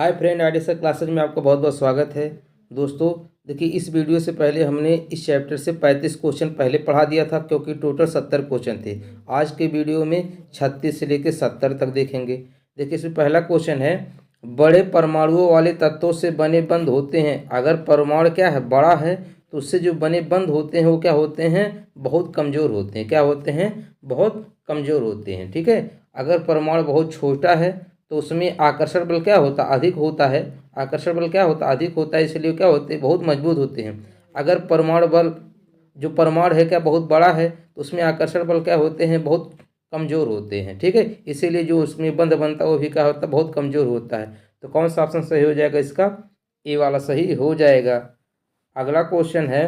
Hi friend, आईडीएसएल classes में आपका बहुत बहुत स्वागत है। दोस्तों देखिए, इस वीडियो से पहले हमने इस चैप्टर से 35 क्वेश्चन पहले पढ़ा दिया था, क्योंकि टोटल 70 क्वेश्चन थे। आज के वीडियो में 36 से लेकर 70 तक देखेंगे। देखिए, इसमें पहला क्वेश्चन है, बड़े परमाणुओं वाले तत्वों से बने बंध होते हैं। अगर परमाणु क्या है, बड़ा है, तो उससे जो बने बंध होते हैं वो क्या होते हैं, बहुत कमज़ोर होते हैं। क्या होते हैं, बहुत कमज़ोर होते हैं। ठीक है। अगर परमाणु बहुत छोटा है तो उसमें आकर्षण बल क्या होता, अधिक होता है। आकर्षण बल क्या होता, अधिक होता है, इसलिए क्या होते हैं, बहुत मजबूत होते हैं। अगर परमाणु बल, जो परमाणु है क्या बहुत बड़ा है, तो उसमें आकर्षण बल क्या होते हैं, बहुत कमज़ोर होते हैं। ठीक है। इसीलिए जो उसमें बंध बनता है वो भी क्या होता है, बहुत कमज़ोर होता है। तो कौन सा ऑप्शन सही हो जाएगा, इसका ए वाला सही हो जाएगा। अगला क्वेश्चन है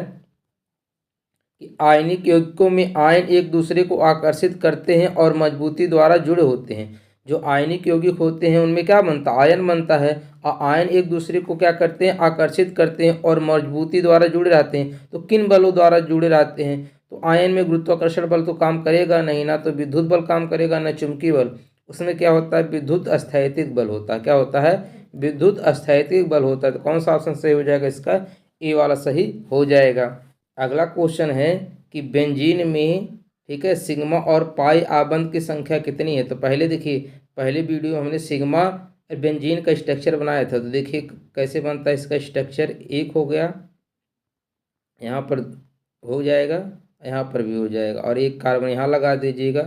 कि आयनिक यौगिकों में आयन एक दूसरे को आकर्षित करते हैं और मजबूती द्वारा जुड़े होते हैं। जो आयनिक यौगिक होते हैं उनमें क्या बनता है, आयन बनता है, और आयन एक दूसरे को क्या करते हैं, आकर्षित करते हैं और मजबूती द्वारा जुड़े रहते हैं। तो किन बलों द्वारा जुड़े रहते हैं, तो आयन में गुरुत्वाकर्षण बल तो काम करेगा नहीं, ना तो विद्युत बल काम करेगा, ना चुंबकीय बल। उसमें क्या होता है, विद्युत स्थैतिक बल होता है। क्या होता है, विद्युत स्थैतिक बल होता है। तो कौन सा ऑप्शन सही हो जाएगा, इसका ए वाला सही हो जाएगा। अगला क्वेश्चन है कि बेंजीन में, ठीक है, सिग्मा और पाई आबंध की संख्या कितनी है। तो पहले देखिए, पहले वीडियो हमने सिग्मा बेंजीन का स्ट्रक्चर बनाया था। तो देखिए कैसे बनता है इसका स्ट्रक्चर। एक हो गया, यहाँ पर हो जाएगा, यहाँ पर भी हो जाएगा, और एक कार्बन यहाँ लगा दीजिएगा।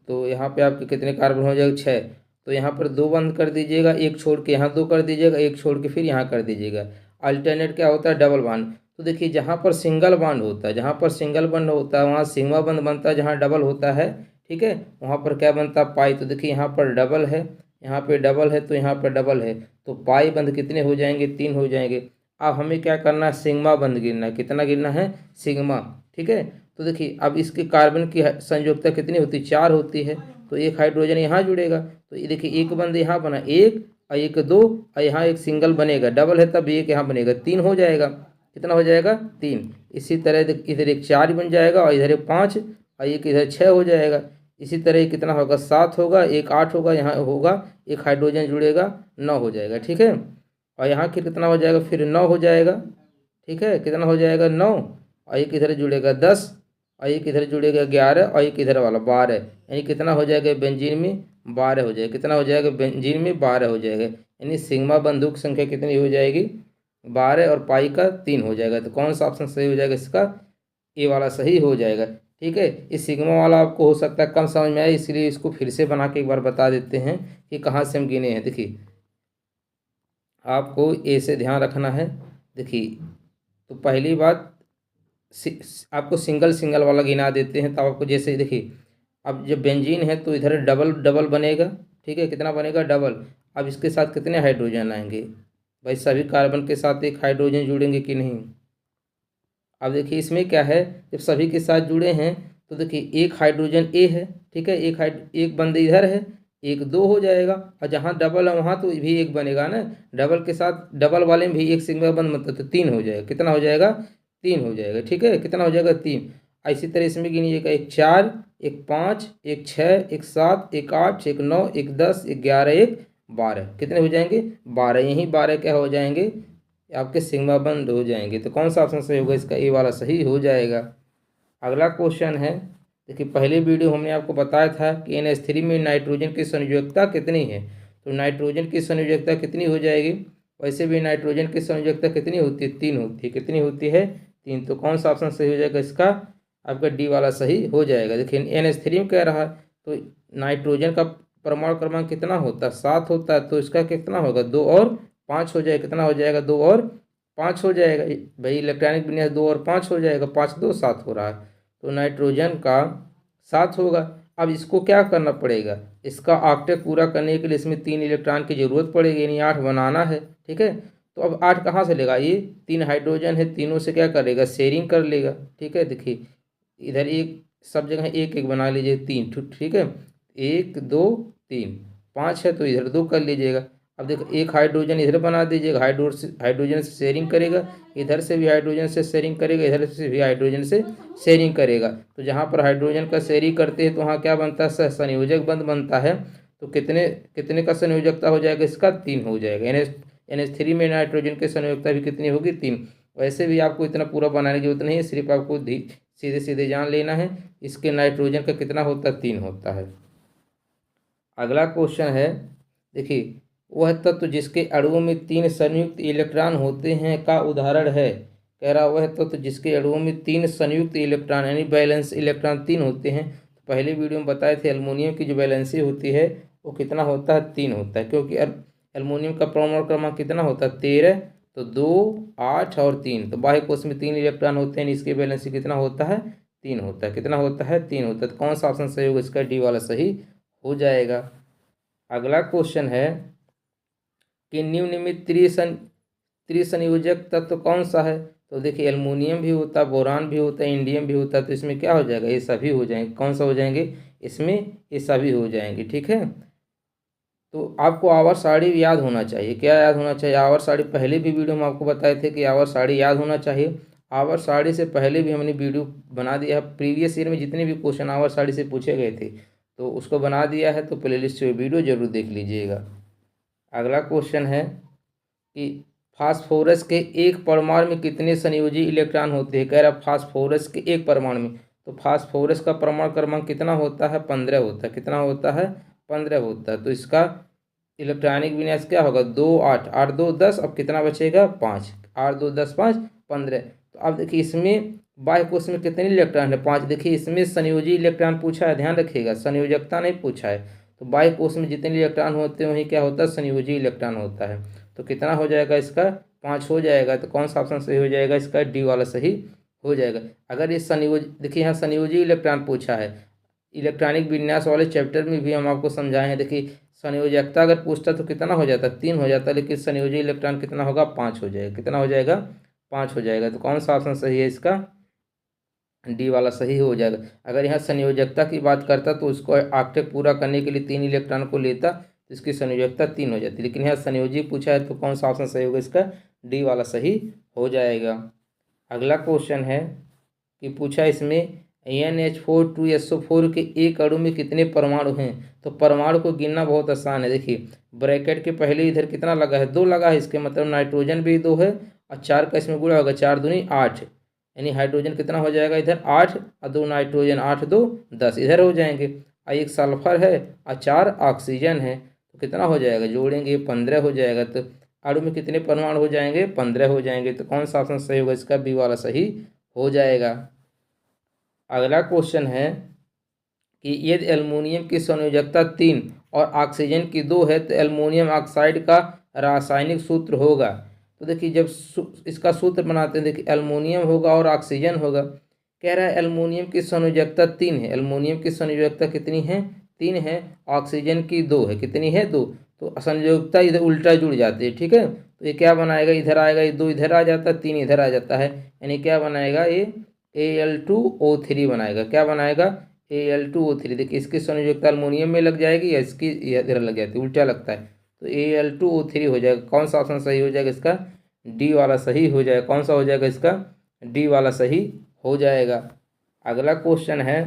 तो यहाँ पे आपके कितने कार्बन हो जाएगा, 6। तो यहाँ पर 2 बंद कर दीजिएगा, एक छोड़ के यहाँ 2 कर दीजिएगा, एक छोड़ के फिर यहाँ कर दीजिएगा। अल्टरनेट क्या होता है, डबल बॉन्ड। तो देखिए, जहाँ पर सिंगल बॉन्ड होता है, जहाँ पर सिंगल बॉन्ड होता है वहाँ सिग्मा बंध बनता है। जहाँ डबल होता है, ठीक है, वहाँ पर क्या बनता है, पाई। तो देखिए यहाँ पर डबल है, यहाँ पे डबल है, तो यहाँ पर डबल है, तो पाई बंध कितने हो जाएंगे, 3 हो जाएंगे। अब हमें क्या करना है, सिग्मा बंध गिनना है। कितना गिनना है, सिग्मा। ठीक है। तो देखिए अब इसके कार्बन की संयोजकता कितनी होती है, 4 होती है। तो एक हाइड्रोजन यहाँ जुड़ेगा। तो ये देखिए, एक बंद यहाँ बना, एक और एक 2, और यहाँ एक सिंगल बनेगा, डबल है तब एक यहाँ बनेगा, 3 हो जाएगा। कितना हो जाएगा, 3। इसी तरह इधर एक 4 बन जाएगा, और इधर एक 5, और एक इधर 6 हो जाएगा। इसी तरह कितना होगा, 7 होगा, एक 8 होगा, यहाँ होगा एक हाइड्रोजन जुड़ेगा, 9 हो जाएगा। ठीक है। और यहाँ फिर कितना हो जाएगा, फिर 9 हो जाएगा। ठीक है, कितना हो जाएगा, 9, और एक इधर जुड़ेगा 10, और एक इधर जुड़ेगा 11, और एक इधर वाला 12। यानी कितना हो जाएगा, बेंजीन में 12 हो जाएगा। कितना हो जाएगा, बेंजीन में 12 हो जाएगा। यानी सिग्मा बंधुओं की संख्या कितनी हो जाएगी, 12, और पाई का 3 हो जाएगा। तो कौन सा ऑप्शन सही हो जाएगा, इसका ए वाला सही हो जाएगा। ठीक है। इस सिग्मा वाला आपको हो सकता है कम समझ में आए, इसलिए इसको फिर से बना के एक बार बता देते हैं कि कहाँ से हम गिने हैं। देखिए, आपको ए से ध्यान रखना है। देखिए, तो पहली बात, आपको सिंगल सिंगल वाला गिना देते हैं। तो आपको जैसे देखिए, अब जब बेंजीन है तो इधर डबल डबल बनेगा। ठीक है, कितना बनेगा, डबल। अब इसके साथ कितने हाइड्रोजन आएंगे भाई, सभी कार्बन के साथ एक हाइड्रोजन जुड़ेंगे कि नहीं। अब देखिए इसमें क्या है, जब सभी के साथ जुड़े हैं तो देखिए एक हाइड्रोजन ए है, ठीक है, एक बंद इधर है, एक 2 हो जाएगा, और जहाँ डबल है वहाँ तो भी एक बनेगा ना। डबल के साथ डबल वाले में भी एक सिग्मा बंद, मतलब तो 3 हो जाएगा। कितना हो जाएगा, 3 हो जाएगा। ठीक है, कितना हो जाएगा, 3। इसी तरह इसमें गिनिएगा, एक 4, एक 5, एक 6, एक 7, एक 8, एक 9, एक 10, एक 11, एक 12। कितने हो जाएंगे, 12। यहीं 12 क्या हो जाएंगे, आपके सिग्मा बंद हो जाएंगे। तो कौन सा ऑप्शन सही होगा, इसका ए वाला सही हो जाएगा। अगला क्वेश्चन है, देखिए पहले वीडियो हमने आपको बताया था कि NH3 में नाइट्रोजन की संयोजकता कितनी है। तो नाइट्रोजन की संयोजकता कितनी हो जाएगी, वैसे भी नाइट्रोजन की संयोजकता कितनी होती है, 3 होती है। कितनी होती है, 3। तो कौन सा ऑप्शन सही हो जाएगा, इसका आपका डी वाला सही हो जाएगा। देखिए NH3 में कह रहा है, तो नाइट्रोजन का परमाणु क्रमांक कितना होता है, 7 होता है। तो इसका कितना होगा, 2 और 5 हो जाएगा। कितना हो जाएगा, 2 और 5 हो जाएगा भाई, इलेक्ट्रॉनिक विन्यास 2 और 5 हो जाएगा, 5 2 7 हो रहा है। तो नाइट्रोजन का 7 होगा। अब इसको क्या करना पड़ेगा, इसका ऑक्टेट पूरा करने के लिए इसमें 3 इलेक्ट्रॉन की जरूरत पड़ेगी, यानी 8 बनाना है। ठीक है। तो अब 8 कहाँ से लेगा, ये 3 हाइड्रोजन है, तीनों से क्या करेगा, शेयरिंग कर लेगा। ठीक है। देखिए इधर एक, सब जगह एक एक बना लीजिए, 3। ठीक है, 1 2 3, 5 है तो इधर 2 कर लीजिएगा। अब देखो एक हाइड्रोजन इधर बना दीजिएगा, हाइड्रोजन से शेयरिंग करेगा, इधर से भी हाइड्रोजन से शेयरिंग करेगा, इधर से भी हाइड्रोजन से शेयरिंग करेगा। तो जहाँ पर हाइड्रोजन का शेयरिंग करते हैं तो वहाँ क्या बनता है, सहसंयोजक बंध बनता है। तो कितने कितने का संयोजकता हो जाएगा इसका? 3 हो जाएगा। NH3 में नाइट्रोजन की संयोजकता भी कितनी होगी? 3। वैसे भी आपको इतना पूरा बनाने की जरूरत नहीं है, सिर्फ आपको सीधे सीधे जान लेना है इसके नाइट्रोजन का कितना होता है? 3 होता है। अगला क्वेश्चन है, देखिए, वह तत्व जिसके अणुओं में 3 संयुक्त इलेक्ट्रॉन होते हैं का उदाहरण है। कह रहा वह तत्व जिसके अणुओं में 3 संयुक्त इलेक्ट्रॉन यानी बैलेंस इलेक्ट्रॉन 3 होते हैं। तो पहले वीडियो में बताए थे एल्युमिनियम की जो बैलेंसी होती है वो कितना होता है? 3 होता है, क्योंकि एल्युमिनियम का परमाणु क्रमांक कितना होता है? 13। तो 2, 8 और 3, तो बाह्य कोश में 3 इलेक्ट्रॉन होते हैं, इसकी बैलेंसी कितना होता है? 3 होता है। कितना होता है? 3 होता है। तो कौन सा ऑप्शन सही होगा इसका? डी वाला सही हो जाएगा। अगला क्वेश्चन है कि निम्न में त्रिसंयोजक तत्व कौन सा है? तो देखिए, एल्युमिनियम भी होता है, बोरान भी होता है, इंडियम भी होता है, तो इसमें क्या हो जाएगा? ये सभी हो जाएंगे। कौन सा हो जाएंगे इसमें? ये सभी हो जाएंगे। ठीक है, तो आपको आवर साड़ी याद होना चाहिए। क्या याद होना चाहिए? आवर साड़ी पहले भी वीडियो में आपको बताए थे कि आवर साड़ी याद होना चाहिए। आवर साड़ी से पहले भी हमने वीडियो बना दिया है, प्रीवियस ईयर में जितने भी क्वेश्चन आवर साड़ी से पूछे गए थे तो उसको बना दिया है, तो प्लेलिस्ट से वीडियो जरूर देख लीजिएगा। अगला क्वेश्चन है कि फास्फोरस के एक परमाणु में कितने संयोजी इलेक्ट्रॉन होते हैं? कह रहा फास्फोरस के एक परमाणु में, तो फास्फोरस का परमाणु क्रमांक कितना होता है? 15 होता है। कितना होता है? 15 होता है। तो इसका इलेक्ट्रॉनिक विन्यास क्या होगा? 2, 8, 8 2 10, अब कितना बचेगा? 5, 8 2 10 5 15। तो अब देखिए इसमें बाह्य कोश में कितने इलेक्ट्रॉन है? 5। देखिए इसमें संयोजी इलेक्ट्रॉन पूछा है, ध्यान रखिएगा, संयोजकता नहीं पूछा है। तो बाह्य कोश में जितने इलेक्ट्रॉन होते हैं वही क्या होता है? संयोजी इलेक्ट्रॉन होता है। तो कितना हो जाएगा इसका? 5 हो जाएगा। तो कौन सा ऑप्शन सही हो जाएगा इसका? डी वाला सही हो जाएगा। अगर ये देखिए यहाँ संयोजी इलेक्ट्रॉन पूछा है, इलेक्ट्रॉनिक विन्यास वाले चैप्टर में भी हम आपको समझाए हैं। देखिए संयोजकता अगर पूछता तो कितना हो जाता? 3 हो जाता, लेकिन संयोजी इलेक्ट्रॉन कितना होगा? 5 हो जाएगा। कितना हो जाएगा? 5 हो जाएगा। तो कौन सा ऑप्शन सही है इसका? डी वाला सही हो जाएगा। अगर यहाँ संयोजकता की बात करता तो उसको ऑक्टेट पूरा करने के लिए 3 इलेक्ट्रॉन को लेता, तो इसकी संयोजकता 3 हो जाती, लेकिन यहाँ संयोजी पूछा है तो कौन सा ऑप्शन सही होगा इसका? डी वाला सही हो जाएगा। अगला क्वेश्चन है कि पूछा इसमें NH4 के एक अणु में कितने परमाणु हैं? तो परमाणु को गिनना बहुत आसान है। देखिए ब्रैकेट के पहले इधर कितना लगा है? 2 लगा है, इसके मतलब नाइट्रोजन भी 2 है और 4 का इसमें गुणा होगा, 4 दूनी 8, यानी हाइड्रोजन कितना हो जाएगा इधर? 8 और 2 नाइट्रोजन, 8 2 10 इधर हो जाएंगे, और 1 सल्फर है और 4 ऑक्सीजन है, तो कितना हो जाएगा? जोड़ेंगे 15 हो जाएगा। तो अणु में कितने परमाणु हो जाएंगे? 15 हो जाएंगे। तो कौन सा ऑप्शन सही होगा इसका? बी वाला सही हो जाएगा। अगला क्वेश्चन है कि यदि एल्युमिनियम की संयोजकता 3 और ऑक्सीजन की 2 है तो एल्युमिनियम ऑक्साइड का रासायनिक सूत्र होगा। तो देखिए जब इसका सूत्र बनाते हैं, देखिए एल्युमिनियम होगा और ऑक्सीजन होगा। कह रहा है एल्युमिनियम की संयोजकता 3 है, एल्युमिनियम की संयोजकता कितनी है? 3 है। ऑक्सीजन की 2 है, कितनी है? 2। तो संयोजकता इधर उल्टा जुड़ जाती है। ठीक है, तो ये क्या बनाएगा? इधर आएगा, ये 2 इधर आ जाता है, 3 इधर आ जाता है, यानी क्या बनाएगा? ये Al2O3 बनाएगा। क्या बनाएगा? Al2O3। देखिए इसकी संयोजकता अल्युमिनियम में लग जाएगी या इसकी इधर लग जाती है, उल्टा लगता है, तो Al2O3 हो जाएगा। कौन सा ऑप्शन सही हो जाएगा इसका? डी वाला सही हो जाएगा। कौन सा हो जाएगा इसका? डी वाला सही हो जाएगा। अगला क्वेश्चन है,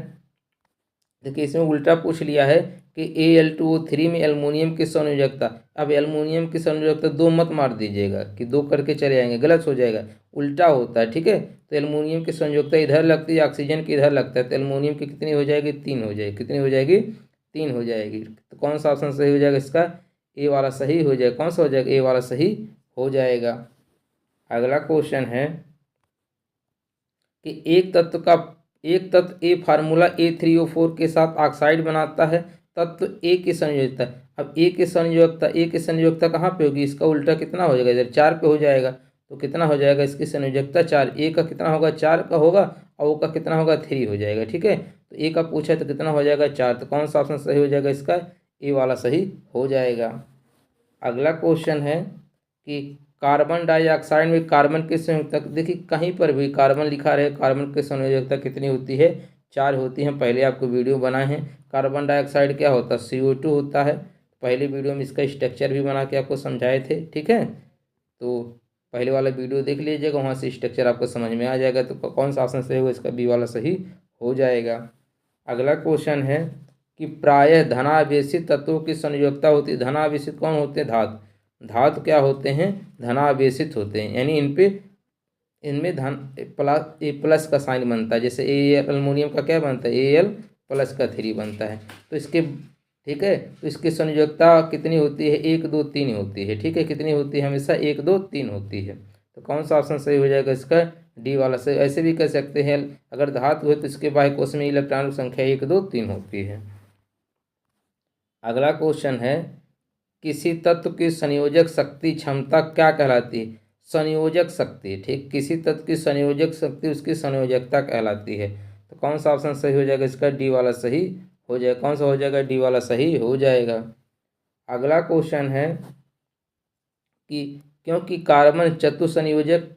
देखिए इसमें उल्टा पूछ लिया है कि Al2O3 में एल्युमिनियम की संयोजकता, अब एल्युमिनियम की संयोजकता 2 मत मार दीजिएगा कि 2 करके चले आएंगे, गलत हो जाएगा, उल्टा होता है। ठीक है, तो एल्युमिनियम की संयोजकता इधर लगती है, ऑक्सीजन की इधर लगता है, तो एल्युमिनियम की कितनी हो जाएगी? 3 हो जाएगी। कितनी हो जाएगी? 3 हो जाएगी। तो कौन सा ऑप्शन सही हो जाएगा इसका? ए वाला सही हो जाएगा। कौन सा हो जाएगा? ए वाला सही हो जाएगा। अगला क्वेश्चन है कि एक तत्व ए फार्मूला A3O4 के साथ ऑक्साइड बनाता है, तत्व ए की संयोजकता। अब ए की संयोजकता कहाँ पे होगी? इसका उल्टा कितना हो जाएगा? इधर 4 पे हो जाएगा, तो कितना हो जाएगा इसकी संयोजकता? 4। ए का कितना होगा? 4 का होगा, और ओ का कितना होगा? 3 हो जाएगा। ठीक है, तो ए का पूछा तो कितना हो जाएगा? 4। तो कौन सा ऑप्शन सही हो जाएगा इसका? ए वाला सही हो जाएगा। अगला क्वेश्चन है कि कार्बन डाइऑक्साइड में कार्बन की संयोजकता, देखिए कहीं पर भी कार्बन लिखा रहे, कार्बन की संयोजकता कितनी होती है? 4 होती है। पहले आपको वीडियो बनाए हैं। कार्बन डाइऑक्साइड क्या होता है? CO2 होता है। पहले वीडियो में इसका स्ट्रक्चर भी बना के आपको समझाए थे। ठीक है, तो पहले वाला वीडियो देख लीजिएगा, वहाँ से स्ट्रक्चर आपको समझ में आ जाएगा। तो कौन सा ऑप्शन सही होगा इसका? बी वाला सही हो जाएगा। अगला क्वेश्चन है कि प्रायः धनावेशित तत्वों की संयोजकता होती है। धनावेशित कौन होते हैं? धातु। धातु क्या होते हैं? धनावेशित होते हैं, यानी इनमें धन प्लस का साइन बनता है। जैसे एल्युमिनियम का क्या बनता है? Al+ का 3 बनता है। तो इसके ठीक है, तो इसकी संयोजकता कितनी होती है? 1 2 3 होती है। ठीक है, कितनी होती है? हमेशा 1 2 3 होती है। तो कौन सा ऑप्शन सही हो जाएगा इसका? डी वाला सही। ऐसे भी कह सकते हैं अगर धातु है तो इसके बाह्य कोश में इलेक्ट्रॉनों की संख्या 1 2 3 होती है। अगला क्वेश्चन है, किसी तत्व की संयोजक शक्ति क्षमता क्या कहलाती है? संयोजक शक्ति। ठीक, किसी तत्व की संयोजक शक्ति उसकी संयोजकता कहलाती है। तो कौन सा ऑप्शन सही हो जाएगा इसका? डी वाला सही हो जाएगा। कौन सा हो जाएगा? डी वाला सही हो जाएगा। अगला क्वेश्चन है कि क्योंकि कार्बन चतुसंयोजक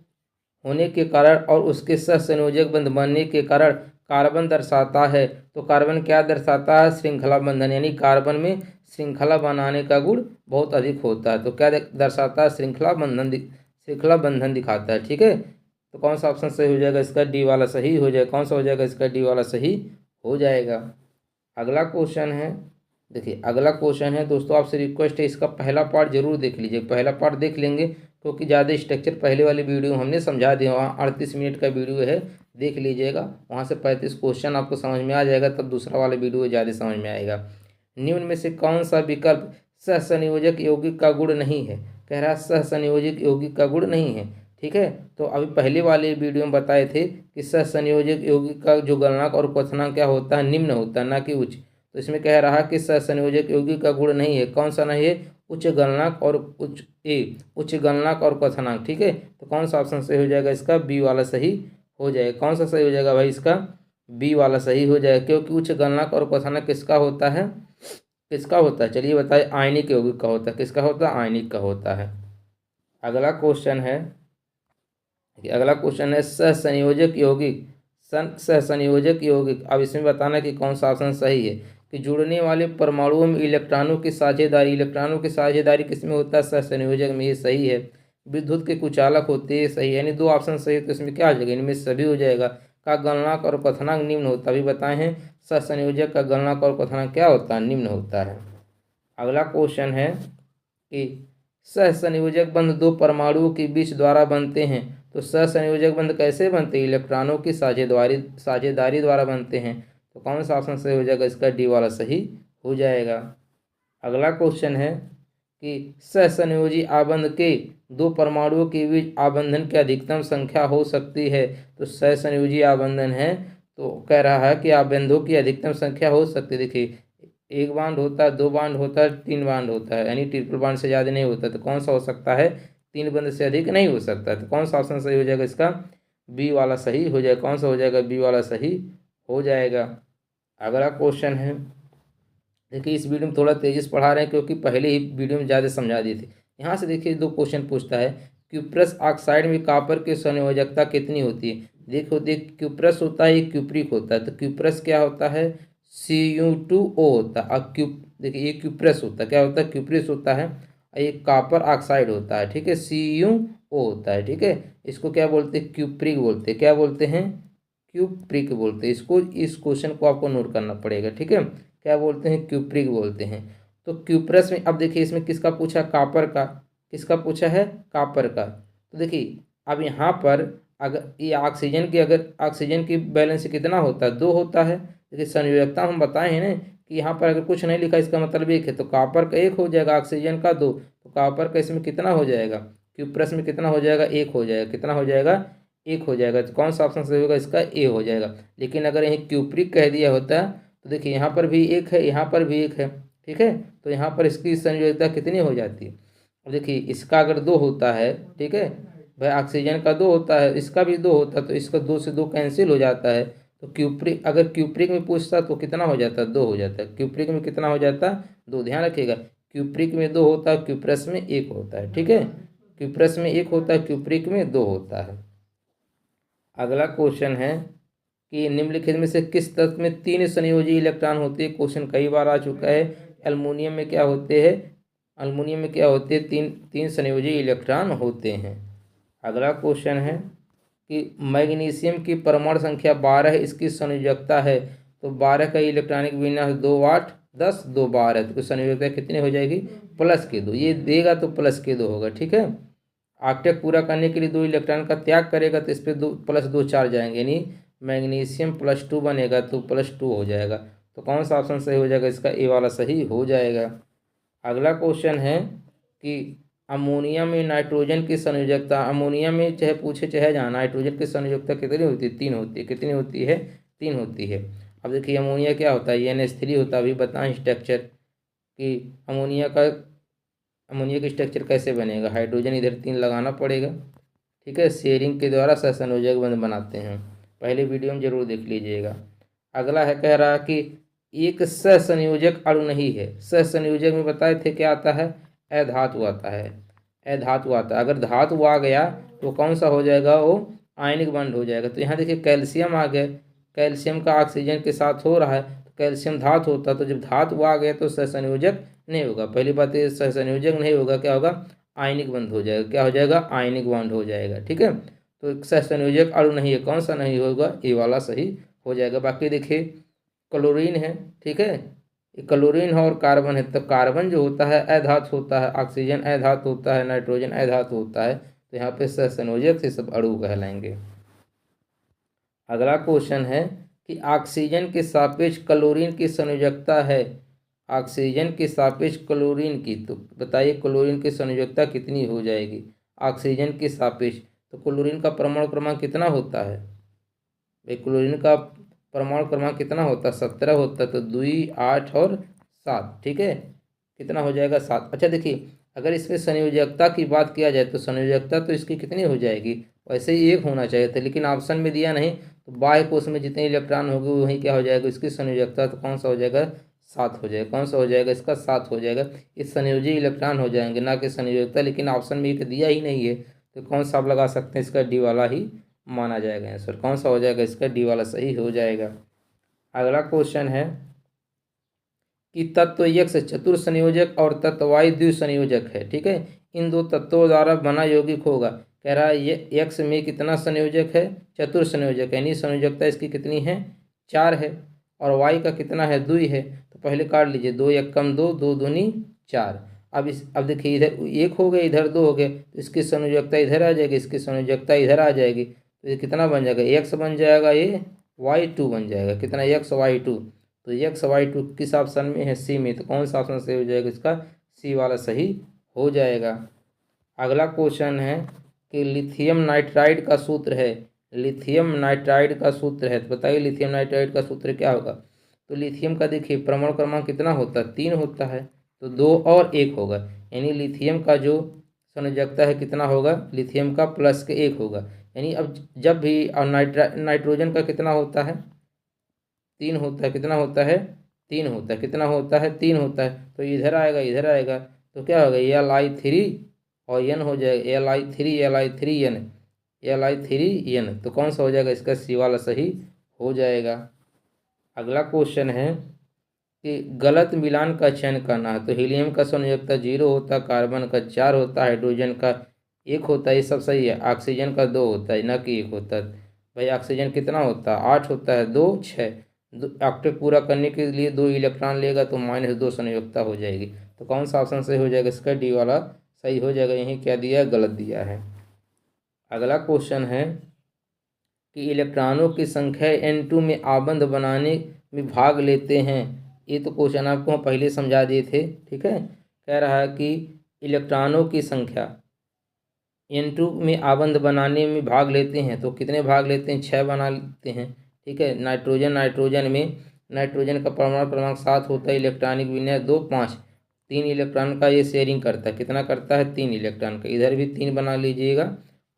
होने के कारण और उसके सहसंयोजक बंध बनने के कारण कार्बन दर्शाता है, तो कार्बन क्या दर्शाता है? श्रृंखला बंधन, यानी कार्बन में श्रृंखला बनाने का गुण बहुत अधिक होता है। तो क्या दर्शाता है? श्रृंखला बंधन दिखाता है। ठीक है, तो कौन सा ऑप्शन सही हो जाएगा इसका? डी वाला सही हो जाएगा। कौन सा हो जाएगा इसका? डी वाला सही हो जाएगा। अगला क्वेश्चन है, देखिए अगला क्वेश्चन है दोस्तों, आपसे रिक्वेस्ट है इसका पहला पार्ट जरूर देख लीजिए। पहला पार्ट देख लेंगे क्योंकि ज़्यादा स्ट्रक्चर पहले वाली वीडियो हमने समझा दिया। वहाँ 38 मिनट का वीडियो है, देख लीजिएगा। वहाँ से 35 क्वेश्चन आपको समझ में आ जाएगा, तब दूसरा वाला वीडियो ज़्यादा समझ में आएगा। निम्न में से कौन सा विकल्प सहसंयोजक यौगिक का गुण नहीं है? कह रहा है सहसंयोजक यौगिक का गुण नहीं है। ठीक है, तो अभी पहले वाले वीडियो में बताए थे कि सहसंयोजक यौगिक का जो गलनांक और क्वथनांक क्या होता है? निम्न होता है, ना कि उच्च। तो इसमें कह रहा कि सहसंयोजक यौगिक का गुण नहीं है। कौन सा नहीं है? उच्च गलनांक और उच्च गलनांक और क्वथनांक। ठीक है, तो कौन सा ऑप्शन सही हो जाएगा इसका? बी वाला सही हो जाएगा। कौन सा सही हो जाएगा भाई इसका? बी वाला सही हो जाएगा, क्योंकि उच्च गलनांक और क्वथनांक किसका होता है? किसका होता है? चलिए बताइए। आयनिक यौगिक का होता है। किसका होता है? आयनिक का होता है। अगला क्वेश्चन है, सहसंयोजक यौगिक। सहसंयोजक यौगिक, अब इसमें बताना कि कौन सा ऑप्शन सही है। कि जुड़ने वाले परमाणुओं में इलेक्ट्रॉनों की साझेदारी किसमें होता है? सहसंयोजक में। ये सही है। विद्युत के कुचालक होते हैं, सही है। यानी 2 ऑप्शन सही है, तो इसमें क्या हो जाएगा? इनमें सभी हो जाएगा। का गलनांक और क्वथनांक निम्न होता है, अभी बताए हैं। सहसंयोजक का गलनांक और क्वथनांक क्या होता है? निम्न होता है। अगला क्वेश्चन है कि सहसंयोजक बंध 2 परमाणुओं के बीच द्वारा बनते हैं। तो सहसंयोजक बंध कैसे बनते हैं? इलेक्ट्रॉनों की साझेदारी द्वारा बनते हैं। तो कौन सा ऑप्शन सही हो जाएगा इसका? डी वाला सही हो जाएगा। अगला क्वेश्चन है कि सहसंयोजी आबंध के 2 परमाणुओं के बीच आबंधन की अधिकतम संख्या हो सकती है। तो सहसंयोजी आबंधन है, तो कह रहा है कि आबंधों की अधिकतम संख्या हो सकती है। देखिए, 1 बांड होता है, 2 बांड होता है, 3 बांड होता है, यानी ट्रिपल बांड से ज़्यादा नहीं होता। तो कौन सा हो सकता है? 3 बंद से अधिक नहीं हो सकता। तो कौन सा ऑप्शन सही हो जाएगा इसका? बी वाला सही हो जाएगा। कौन सा हो जाएगा? बी वाला सही हो जाएगा। अगला क्वेश्चन है, देखिए इस वीडियो में थोड़ा तेजी से पढ़ा रहे हैं क्योंकि पहले ही वीडियो में ज़्यादा समझा दिए थे। यहाँ से देखिए 2 क्वेश्चन पूछता है, क्यूप्रस ऑक्साइड में कॉपर की संयोजकता कितनी होती है? देखो क्यूप्रस होता है, क्यूप्रिक होता है। तो क्यूप्रस क्या होता है? Cu2O होता है। और देखिए ये क्यूप्रस होता है, क्या होता है? क्यूप्रिस होता है। और ये कॉपर ऑक्साइड होता है। ठीक है, CuO होता है। ठीक है, इसको क्या बोलते हैं? क्यूप्रिक बोलते हैं। क्या बोलते हैं? क्यूप्रिक बोलते हैं इसको। इस क्वेश्चन को आपको नोट करना पड़ेगा। ठीक है, क्या बोलते हैं? क्यूप्रिक बोलते हैं। तो क्यूप्रस में, अब देखिए इसमें किसका पूछा? कॉपर का। किसका पूछा है? कॉपर का। तो देखिए अब यहाँ पर अगर ये ऑक्सीजन की बैलेंस कितना होता है? 2 होता है। देखिए संयोजकता हम बताए हैं ना कि यहाँ पर अगर कुछ नहीं लिखा इसका मतलब 1 है, तो कॉपर का 1 हो जाएगा, ऑक्सीजन का 2। तो कॉपर का इसमें कितना हो जाएगा? क्यूप्रस में कितना हो जाएगा? 1 हो जाएगा। कितना हो जाएगा? 1 हो जाएगा। तो कौन सा ऑप्शन सही होगा इसका? ए हो जाएगा। लेकिन अगर यहीं क्यूप्रिक कह दिया होता तो देखिए यहाँ पर भी 1 है, यहाँ पर भी 1 है। ठीक है, तो यहाँ पर इसकी संयोजकता कितनी हो जाती है? अब देखिए इसका अगर 2 होता है, ठीक है भाई, ऑक्सीजन का 2 होता है, इसका भी 2 होता है, तो इसका 2 से 2 कैंसिल हो जाता है। तो क्यूप्रिक, अगर क्यूप्रिक में पूछता तो कितना हो जाता? 2 हो जाता है। क्यूप्रिक में कितना हो जाता? 2। ध्यान रखिएगा, क्यूप्रिक में 2 होता है, क्यूप्रस में 1 होता है। ठीक है, क्यूप्रस में 1 होता है, क्यूप्रिक में 2 होता है। अगला क्वेश्चन है कि निम्नलिखित में से किस तत्व में 3 संयोजी इलेक्ट्रॉन होते हैं? क्वेश्चन कई बार आ चुका है। एल्युमिनियम में क्या होते हैं? एल्युमिनियम में क्या होते हैं? 3 संयोजी इलेक्ट्रॉन होते हैं। अगला क्वेश्चन है कि मैग्नीशियम की परमाणु संख्या 12 है, इसकी संयोजकता है। तो 12 का इलेक्ट्रॉनिक विन्यास 2 8 10 2 12, तो संयोजकता कितनी हो जाएगी +2। ये देगा तो +2 होगा, ठीक है। ऑक्टेट पूरा करने के लिए 2 इलेक्ट्रॉन का त्याग करेगा तो इस पर 2 +2 4 जाएंगे, यानी मैग्नीशियम +2 बनेगा तो +2 हो जाएगा। तो कौन सा ऑप्शन सही हो जाएगा इसका, ए वाला सही हो जाएगा। अगला क्वेश्चन है कि अमोनिया में नाइट्रोजन की संयोजकता, अमोनिया में चाहे पूछे चाहे जहाँ, नाइट्रोजन की संयोजकता कितनी होती है 3 होती है। कितनी होती है 3 होती है। अब देखिए अमोनिया क्या होता है, NH3 होता है। अभी बताएं स्ट्रक्चर कि अमोनिया की स्ट्रक्चर कैसे बनेगा। हाइड्रोजन इधर 3 लगाना पड़ेगा, ठीक है। शेयरिंग के द्वारा सहसंयोजक बंध बनाते हैं, पहले वीडियो में जरूर देख लीजिएगा। अगला है कह रहा कि एक सहसंयोजक अणु नहीं है। सहसंयोजक में बताए थे क्या आता है, अधातु आता है। अधातु आता है, अगर धातु आ गया तो कौन सा हो जाएगा, वो आयनिक बंध हो जाएगा। तो यहाँ देखिए कैल्शियम आ गया, कैल्शियम का ऑक्सीजन के साथ हो रहा है तो कैल्शियम धातु होता है। तो जब धातु आ गया तो सहसंयोजक नहीं होगा। पहली बात ये सहसंयोजक नहीं होगा, क्या होगा आयनिक बंध हो जाएगा। क्या हो जाएगा आयनिक बंध हो जाएगा, ठीक है। तो सहसंयोजक अणु नहीं है, कौन सा नहीं होगा, ये वाला सही हो जाएगा। बाकी देखिए क्लोरीन है, ठीक है। क्लोरीन है और कार्बन है, तो कार्बन जो होता है अधातु होता है, ऑक्सीजन अधातु होता है, नाइट्रोजन अधातु होता है। तो यहाँ पे सहसंयोजक से सब अणु कहलाएंगे। अगला क्वेश्चन है कि ऑक्सीजन के सापेक्ष क्लोरीन की संयोजकता है। ऑक्सीजन के सापेक्ष क्लोरीन की, तो बताइए क्लोरीन की संयोजकता कितनी हो जाएगी ऑक्सीजन के सापेक्ष। तो क्लोरीन का परमाणु क्रमांक कितना होता है भाई, क्लोरीन का परमाणु क्रमांक कितना होता है 17 होता है। तो 2 8 और 7, ठीक है। कितना हो जाएगा 7। अच्छा देखिए अगर इसमें संयोजकता की बात किया जाए तो संयोजकता तो इसकी कितनी हो जाएगी, वैसे ही 1 होना चाहिए था, लेकिन ऑप्शन में दिया नहीं। तो बाह्य कोश में जितने इलेक्ट्रॉन होंगे वहीं क्या हो जाएगा इसकी संयोजकता, तो कौन सा हो जाएगा 7 हो जाएगा। कौन सा हो जाएगा इसका 7 हो जाएगा। इस संयोजी इलेक्ट्रॉन हो जाएंगे ना कि संयोजकता, लेकिन ऑप्शन में एक दिया ही नहीं है। तो कौन सा आप लगा सकते हैं, इसका डी वाला ही माना जाएगा आंसर। कौन सा हो जाएगा इसका, डी वाला सही हो जाएगा। अगला क्वेश्चन है कि तत्व X चतुर संयोजक और तत्व Y द्विसंयोजक है, ठीक है। इन दो तत्वों द्वारा बना यौगिक होगा। कह रहा है ये X में कितना संयोजक है, चतुर संयोजक, यानी संयोजकता इसकी कितनी है 4 है। और Y का कितना है 2 है। तो पहले काट लीजिए, 2 1 2, 2 दूनी 4। अब देखिए इधर 1 हो गया, इधर 2 हो गए, तो इसकी संयोजकता इधर आ जाएगी, इसकी संयोजकता इधर आ जाएगी। तो ये कितना बन जाएगा X बन जाएगा, ये Y2 बन जाएगा। कितना X Y2। तो XY2 किस ऑप्शन में है, सी में। तो कौन सा ऑप्शन सही हो जाएगा इसका, सी वाला सही हो जाएगा। अगला क्वेश्चन है कि लिथियम नाइट्राइड का सूत्र है। लिथियम नाइट्राइड का सूत्र है, तो बताइए लिथियम नाइट्राइड का सूत्र क्या होगा। तो लिथियम का देखिए परमाणु क्रमांक कितना होता है 3 होता है, तो 2 और 1 होगा, यानी लिथियम का जो संयोजकता है कितना होगा, लिथियम का +1 होगा। यानी अब जब भी नाइट्रोजन का कितना होता है 3 होता है, कितना होता है 3 होता है, कितना होता है 3 होता है। तो इधर आएगा इधर आएगा, तो क्या होगा Li3 और N हो जाएगा, Li3 N। तो कौन सा हो जाएगा इसका, सी वाला सही हो जाएगा। अगला क्वेश्चन है कि गलत मिलान का चयन करना है। तो हीलियम का संयोजकता 0 होता है, कार्बन का 4 होता है, हाइड्रोजन का 1 होता है, ये सब सही है। ऑक्सीजन का 2 होता है, ना कि 1 होता है। भाई ऑक्सीजन कितना होता है 8 होता है, 2 6। ऑक्टेट पूरा करने के लिए 2 इलेक्ट्रॉन लेगा तो -2 संयोजकता हो जाएगी। तो कौन सा ऑप्शन सही हो जाएगा इसका, डी वाला सही हो जाएगा। यहीं क्या दिया है, गलत दिया है। अगला क्वेश्चन है कि इलेक्ट्रॉनों की संख्या N2 में आबंध बनाने में भाग लेते हैं। ये तो क्वेश्चन आपको हम पहले समझा दिए थे, ठीक है। कह रहा है कि इलेक्ट्रॉनों की संख्या N2 में आबंध बनाने में भाग लेते हैं, तो कितने भाग लेते हैं 6 बना लेते हैं, ठीक है। नाइट्रोजन में नाइट्रोजन का परमाणु क्रमांक 7 होता है, इलेक्ट्रॉनिक विन्यास 2 5, 3 इलेक्ट्रॉन का ये शेयरिंग करता है। कितना करता है 3 इलेक्ट्रॉन का, इधर भी 3 बना लीजिएगा।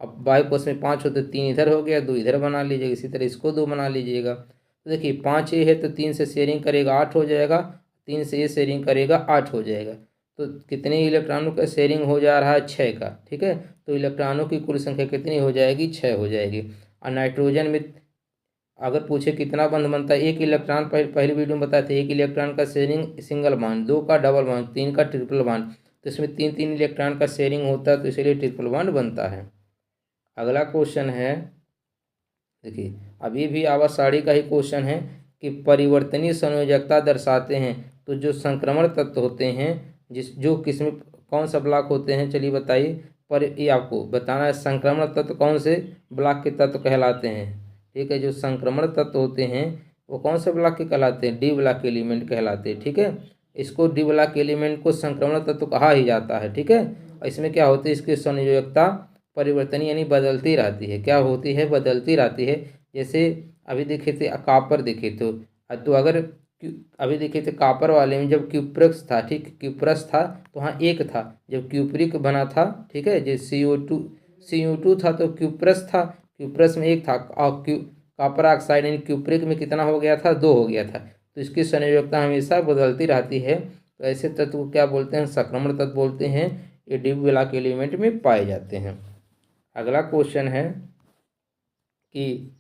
अब बाई कोष में 5 होते 3 इधर हो गया, 2 इधर बना लीजिएगा, इसी तरह इसको 2 बना लीजिएगा। तो देखिए 5 ये है तो 3 से शेयरिंग करेगा 8 हो जाएगा, 3 से ये शेयरिंग करेगा 8 हो जाएगा। तो कितने इलेक्ट्रॉनों का शेयरिंग हो जा रहा है 6 का, ठीक है। तो इलेक्ट्रॉनों की कुल संख्या कितनी हो जाएगी 6 हो जाएगी। और नाइट्रोजन में अगर पूछे कितना बंध बनता है, 1 इलेक्ट्रॉन पहले वीडियो में बताए थे, 1 इलेक्ट्रॉन का शेयरिंग सिंगल बॉन्ड, 2 का डबल बॉन्ड, 3 का ट्रिपल बॉन्ड। तो इसमें 3 इलेक्ट्रॉन का शेयरिंग होता है, तो इसीलिए ट्रिपल बॉन्ड बनता है। अगला क्वेश्चन है, देखिए अभी भी आवाज साड़ी का ही क्वेश्चन है कि परिवर्तनीय संयोजकता दर्शाते हैं। तो जो संक्रमण तत्व होते हैं जो किसमें कौन सा ब्लॉक होते हैं, चलिए बताइए। पर ये आपको बताना है संक्रमण तत्व कौन से ब्लॉक के तत्व कहलाते हैं। ठीक है, जो संक्रमण तत्व होते हैं वो कौन से ब्लॉक के कहलाते हैं, डी ब्लॉक एलिमेंट कहलाते हैं। ठीक है, इसको डी ब्लॉक एलिमेंट को संक्रमण तत्व कहा ही जाता है। ठीक है, और इसमें क्या होती है, इसकी संयोजकता परिवर्तनीय यानी बदलती रहती है। क्या होती है, बदलती रहती है। जैसे अभी देखे थे कापर देखे तो अगर अभी देखे थे कापर वाले में जब क्यूप्रस था, ठीक, क्यूप्रस था तो वहाँ एक था, जब क्यूप्रिक बना था, ठीक है, जो CO2 था तो क्यूप्रस था, क्यूप्रस में एक था, और कॉपर ऑक्साइड यानी क्यूप्रिक में कितना हो गया था, 2 हो गया था। तो इसकी संयोजकता हमेशा बदलती रहती है। तो ऐसे तत्व को क्या बोलते हैं, संक्रमण तत्व बोलते हैं। ये डी ब्लॉक एलिमेंट में पाए जाते हैं। अगला क्वेश्चन है कि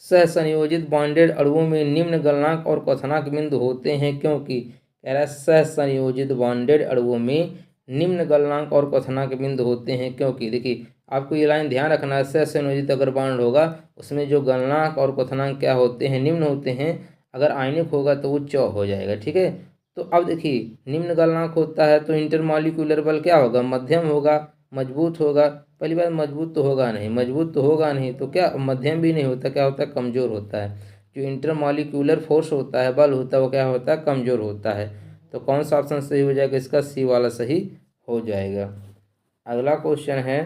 सहसंयोजित बॉन्डेड अणुओं में निम्न गलनांक और क्वथनांक बिंदु होते हैं क्योंकि, कह रहा है सहसंयोजित बॉन्डेड अणुओं में निम्न गलनांक और क्वथनांक बिंदु होते हैं क्योंकि, देखिए आपको ये लाइन ध्यान रखना है, सहसंयोजित अगर बॉन्ड होगा उसमें जो गलनांक और क्वथनांक क्या होते हैं, निम्न होते हैं। अगर आयनिक होगा तो उच्च हो जाएगा। ठीक है, तो अब देखिए निम्न गलनांक होता है तो इंटरमॉलिक्यूलर बल क्या होगा, मध्यम होगा, मजबूत होगा। पहली बात मजबूत तो होगा नहीं, मजबूत तो होगा नहीं तो क्या मध्यम भी नहीं होता, क्या होता है, कमज़ोर होता है। जो इंटरमॉलिक्यूलर फोर्स होता है, बल होता है, वो क्या होता है, कमज़ोर होता है। तो कौन सा ऑप्शन सही हो जाएगा, इसका सी वाला सही हो जाएगा। अगला क्वेश्चन है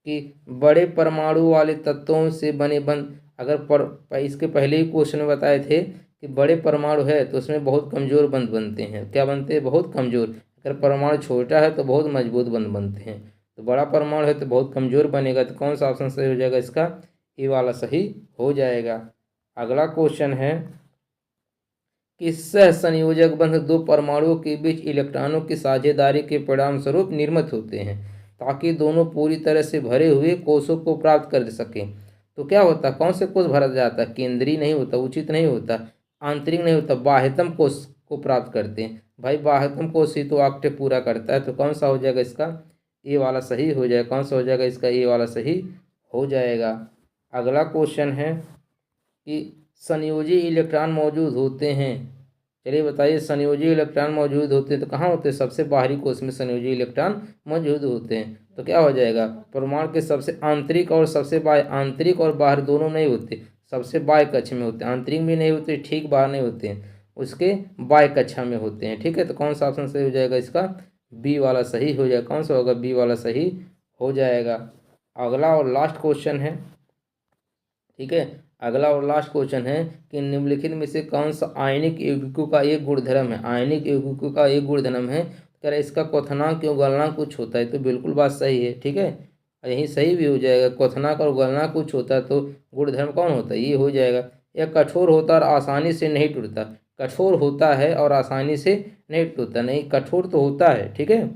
कि बड़े परमाणु वाले तत्वों से बने बंध, अगर इसके पहले ही क्वेश्चन में बताए थे कि बड़े परमाणु है तो उसमें बहुत कमज़ोर बंध बनते हैं। क्या बनते हैं, बहुत कमज़ोर। अगर परमाणु छोटा है तो बहुत मजबूत बंध बनते हैं। तो बड़ा परमाणु है तो बहुत कमज़ोर बनेगा। तो कौन सा ऑप्शन सही हो जाएगा, इसका ए वाला सही हो जाएगा। अगला क्वेश्चन है कि सहसंयोजक बंध दो परमाणुओं के बीच इलेक्ट्रॉनों की साझेदारी के परिणाम स्वरूप निर्मित होते हैं ताकि दोनों पूरी तरह से भरे हुए कोषों को प्राप्त कर सकें। तो क्या होता है, कौन से कोष भरा जाता है, केंद्रीय नहीं होता, उचित नहीं होता, आंतरिक नहीं होता, बाह्यतम कोष को प्राप्त करते हैं। भाई बाह्यतम कोष ही तो ऑक्टेव पूरा करता है। तो कौन सा हो जाएगा, इसका ए वाला सही हो जाएगा। कौन सा हो जाएगा, इसका ए वाला सही हो जाएगा। अगला क्वेश्चन है कि संयोजी इलेक्ट्रॉन मौजूद होते हैं। चलिए बताइए, संयोजी इलेक्ट्रॉन मौजूद होते हैं तो कहाँ होते हैं, सबसे बाहरी कोष में संयोजी इलेक्ट्रॉन मौजूद होते हैं। तो क्या हो जाएगा, परमाणु के सबसे आंतरिक और सबसे बाह्य, आंतरिक और बाहर दोनों नहीं होते, सबसे बाह्य कक्ष में होते हैं। आंतरिक भी नहीं होते, ठीक बाहर नहीं होते हैं, उसके बाह्य कक्षा में होते हैं। ठीक है, तो कौन सा ऑप्शन सही हो जाएगा, इसका बी वाला सही हो जाएगा। कौन सा होगा, बी वाला सही हो जाएगा। अगला और लास्ट क्वेश्चन है, ठीक है, अगला और लास्ट क्वेश्चन है कि निम्नलिखित में से कौन सा आयनिक यौगिकों का एक गुणधर्म है, आयनिक यौगिकों का एक गुणधर्म है। कह रहा है इसका क्वथनांक और गलनांक कुछ होता है। तो बिल्कुल बात सही है। ठीक है, यही सही भी हो जाएगा, क्वथनांक और गलनांक कुछ होता है तो गुणधर्म कौन होता है, ये हो जाएगा। यह कठोर होता है और आसानी से नहीं टूटता। कठोर होता है और आसानी से नहीं टूटता, नहीं कठोर तो होता है, ठीक है,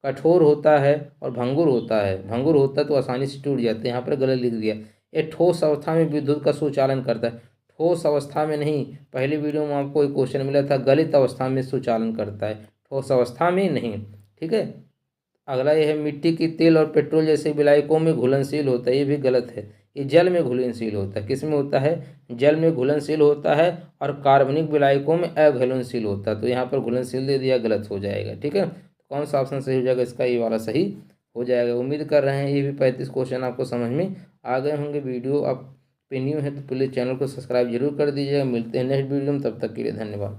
कठोर होता है और भंगुर होता है। भंगुर होता है तो आसानी से टूट जाते हैं, यहाँ पर गलत लिख दिया। ये ठोस अवस्था में विद्युत का सुचालन करता है, ठोस अवस्था में नहीं। पहले वीडियो में आपको एक क्वेश्चन मिला था, गलित अवस्था में सुचालन करता है, ठोस अवस्था में नहीं। ठीक है, अगला ये है मिट्टी की तेल और पेट्रोल जैसे विलायकों में घुलनशील होता है। ये भी गलत है, ये जल में घुलनशील होता है। किस में होता है, जल में घुलनशील होता है और कार्बनिक विलायकों में अघुलनशील होता है। तो यहाँ पर घुलनशील दे दिया, गलत हो जाएगा। ठीक है, कौन सा ऑप्शन सही हो जाएगा, इसका ये वाला सही हो जाएगा। उम्मीद कर रहे हैं ये भी 35 क्वेश्चन आपको समझ में आ गए होंगे। वीडियो आप पे न्यू है तो प्लीज़ चैनल को सब्सक्राइब जरूर कर दीजिएगा। मिलते हैं नेक्स्ट वीडियो में, तब तक के लिए धन्यवाद।